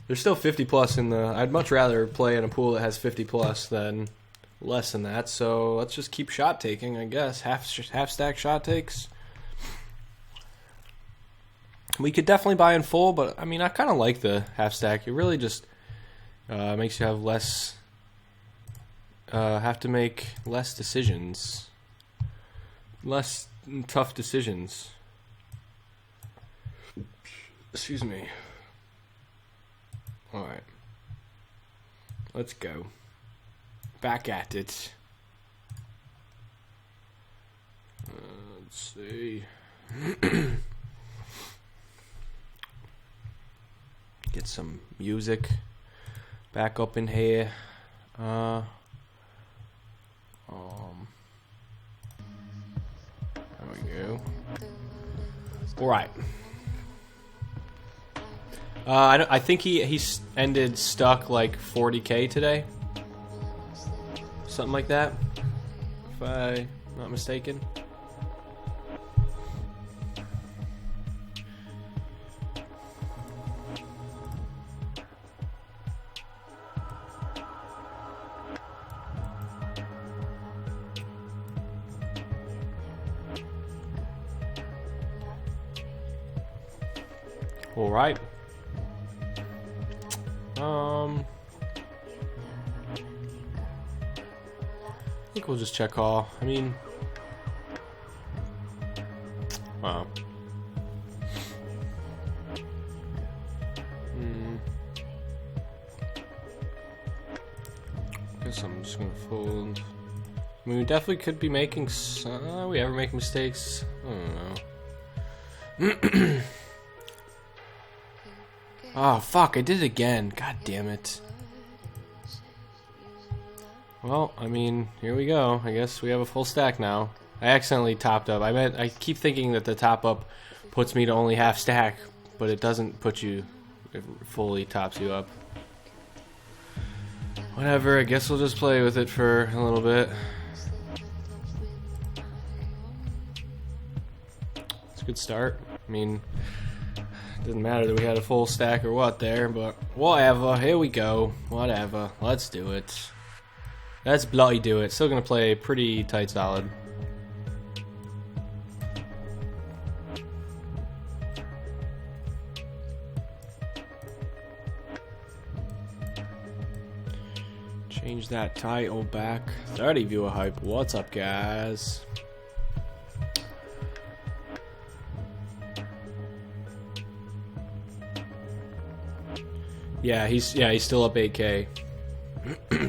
There's still 50 plus in the, I'd much rather play in a pool that has 50 plus than less than that. So let's just keep shot taking, I guess. Half stack shot takes. We could definitely buy in full, but I mean, I kind of like the half stack. It really just makes you have less, have to make less decisions, less tough decisions. Excuse me. All right, let's go. Back at it. Let's see. Get some music back up in here. There we go. All right. I think he ended stuck like 40k today, something like that, if I'm not mistaken. All right. I think we'll just check call. I mean, wow. Guess I'm just gonna fold. I mean, we definitely could be making some. We ever make mistakes? I don't know. Oh, fuck, I did it again. God damn it. Well, I mean, here we go. I guess we have a full stack now. I accidentally topped up. I keep thinking that the top up puts me to only half stack, but it doesn't put you, it fully tops you up. Whatever, I guess we'll just play with it for a little bit. It's a good start. I mean, didn't matter that we had a full stack or what there, but whatever. Here we go. Whatever. Let's do it. Let's bloody do it. Still gonna play pretty tight solid. Change that title back. 30 viewer hype. What's up, guys? Yeah, he's still up 8k.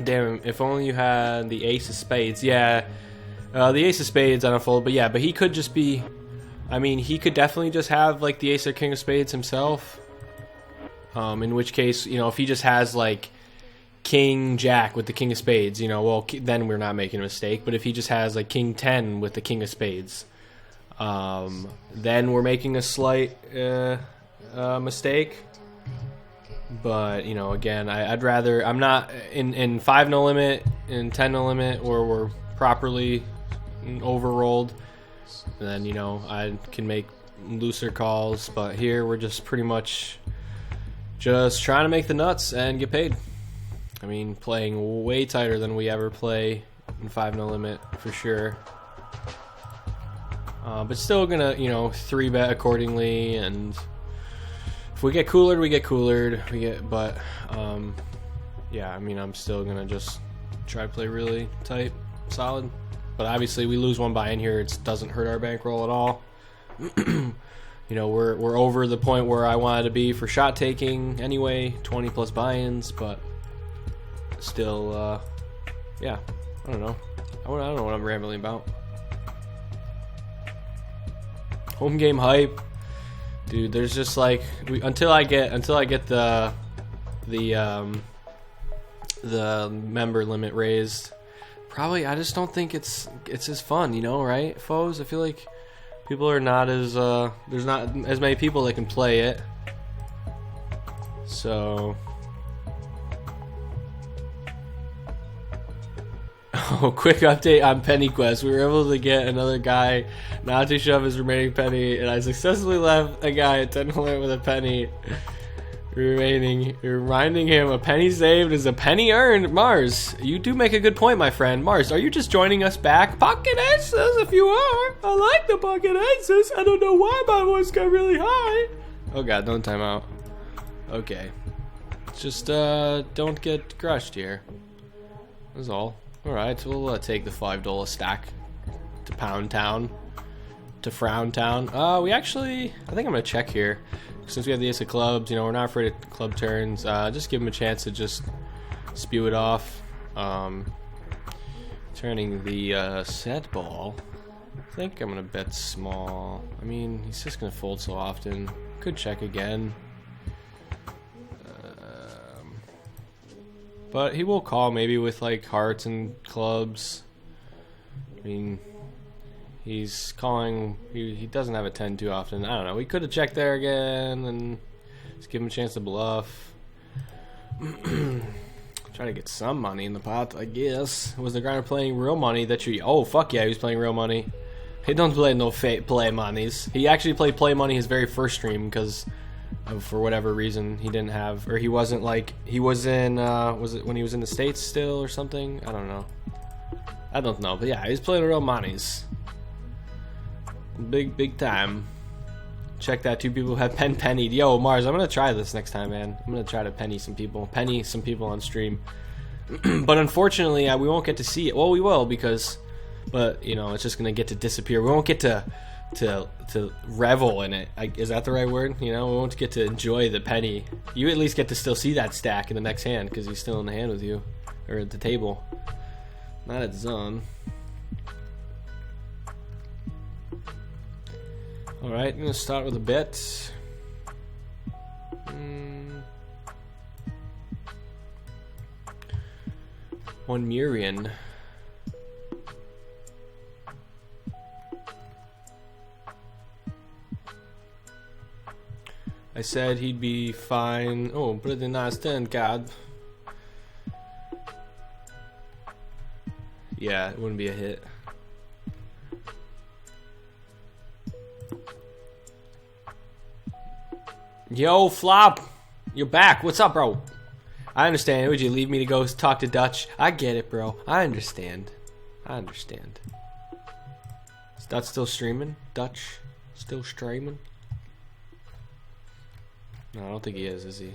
Damn, if only you had the ace of spades. Yeah, the ace of spades on a fold, but yeah, but he could just be, I mean, he could definitely just have like the ace or king of spades himself. In which case, if he just has like king jack with the king of spades, you know, well, then we're not making a mistake. But if he just has like king 10 with the king of spades, then we're making a slight mistake. But, you know, again, I'd rather, I'm not in 5 no limit, in 10 no limit, where we're properly overrolled, then, you know, I can make looser calls. But here we're just pretty much just trying to make the nuts and get paid. I mean, playing way tighter than we ever play in 5 no limit for sure. But still gonna, you know, 3-bet accordingly, and if we get coolered, we get coolered. But yeah, I mean, I'm still gonna just try to play really tight, solid. But obviously, we lose one buy-in here, it doesn't hurt our bankroll at all. You know, we're over the point where I wanted to be for shot taking anyway, 20 plus buy-ins, but still, yeah, I don't know. I don't know what I'm rambling about. Home game hype, dude. There's just like until I get the member limit raised. Probably, I just don't think it's as fun, you know, right, foes? I feel like people are not as there's not as many people that can play it. So, oh, quick update on Penny Quest. We were able to get another guy not to shove his remaining penny, and I successfully left a guy at 10 limit with a penny remaining, reminding him a penny saved is a penny earned. Mars, you do make a good point, my friend. Mars, are you just joining us back? Pocket answers if you are. I like the pocket answers. I don't know why my voice got really high. Oh god, don't time out. Okay. Just don't get crushed here. That's all. Alright, so we'll take the $5 stack to Pound Town. To Frown Town. We actually, I think I'm gonna check here. Since we have the ace of clubs, you know, we're not afraid of club turns. Just give him a chance to just spew it off. Turning the set ball. I think I'm gonna bet small. I mean, he's just gonna fold so often. Could check again. But he will call maybe with like hearts and clubs. I mean, he's calling, he doesn't have a 10 too often. I don't know. We could have checked there again and just give him a chance to bluff. Try to get some money in the pot, I guess. Was the grinder playing real money that you... Oh, fuck yeah, he was playing real money. He don't play no play monies. He actually played play money his very first stream because... for whatever reason, he didn't have, or he wasn't like, he was in, was it when he was in the States still or something? I don't know. But yeah, he's playing real monies. Big time. Check that, 2 people have pennied. Yo, Mars, I'm gonna try this next time, man. I'm gonna try to penny some people on stream. But unfortunately, we won't get to see it. Well, we will, because, but, you know, it's just gonna get to disappear. We won't get to revel in it. Is that the right word? You know, we won't get to enjoy the penny. You at least get to still see that stack in the next hand because he's still in the hand with you, or at the table, not at zone. All right, I'm gonna start with a bet. One Murian. I said he'd be fine. Oh, pretty nice turn card. Yeah, it wouldn't be a hit. Yo, Flop! You're back. What's up, bro? I understand. Would you leave me to go talk to Dutch? I get it, bro. I understand. Is Dutch still streaming? Dutch still streaming? No, I don't think he is he?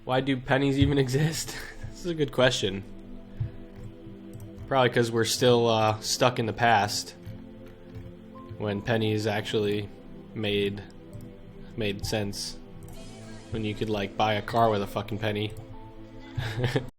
Why do pennies even exist? This is a good question. Probably because we're still stuck in the past when pennies actually made sense. When you could like buy a car with a fucking penny.